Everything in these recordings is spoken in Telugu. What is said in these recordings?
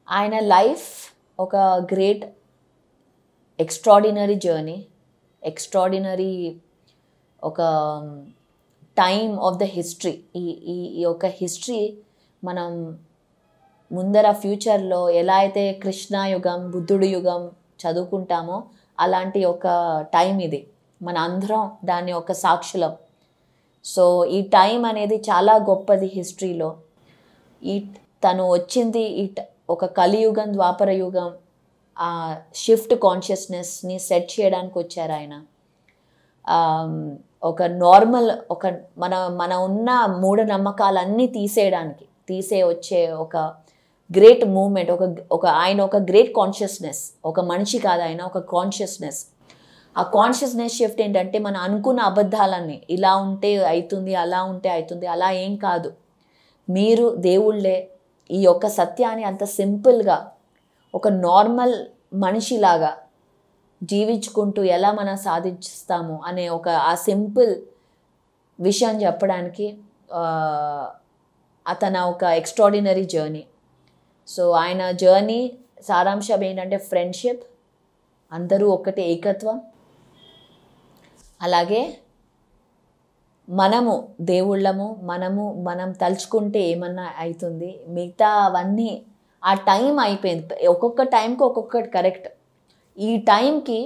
ఆయన లైఫ్ ఒక గ్రేట్ ఎక్స్ట్రాడినరీ జర్నీ, ఎక్స్ట్రాడినరీ ఒక టైమ్ ఆఫ్ ద హిస్టరీ. ఈ ఈ ఈ యొక్క హిస్టరీ మనం ముందర ఫ్యూచర్లో ఎలా అయితే కృష్ణ యుగం, బుద్ధుడి యుగం చదువుకుంటామో అలాంటి ఒక టైం ఇది. మన అందరం దాన్ని ఒక సాక్షులం. సో ఈ టైం అనేది చాలా గొప్పది హిస్టరీలో. ఈ తను వచ్చింది ఒక కలియుగం, ద్వాపర యుగం, ఆ షిఫ్ట్ కాన్షియస్నెస్ని సెట్ చేయడానికి వచ్చారు ఆయన. ఒక నార్మల్ ఒక మన ఉన్న మూఢనమ్మకాలన్నీ తీసే వచ్చే ఒక గ్రేట్ మూమెంట్. ఆయన ఒక గ్రేట్ కాన్షియస్నెస్. ఒక మనిషి కాదు ఆయన, ఒక కాన్షియస్నెస్. ఆ కాన్షియస్నెస్ షిఫ్ట్ ఏంటంటే మనం అనుకున్న అబద్ధాలన్నీ ఇలా ఉంటే అవుతుంది, అలా ఉంటే అవుతుంది, అలా ఏం కాదు, మీరు దేవుళ్ళే. ఈ యొక్క సత్యాన్ని అంత సింపుల్గా ఒక నార్మల్ మనిషిలాగా జీవించుకుంటూ ఎలా మనం సాధిస్తాము అనే ఆ సింపుల్ విషయం చెప్పడానికి అతను ఒక ఎక్స్ట్రాడినరీ జర్నీ. సో ఆయన జర్నీ సారాంశం ఏంటంటే ఫ్రెండ్షిప్, అందరూ ఒకటే, ఏకత్వం. అలాగే మనము దేవుళ్ళము, మనం తలుచుకుంటే ఏమన్నా అవుతుంది, మిగతా అవన్నీ ఆ టైం అయిపోయింది. ఒక్కొక్క టైంకి ఒక్కొక్కటి కరెక్ట్. ఈ టైంకి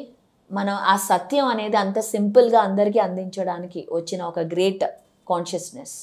మనం ఆ సత్యం అనేది అంత సింపుల్గా అందరికీ అందించడానికి వచ్చిన ఒక గ్రేట్ కాన్షియస్నెస్.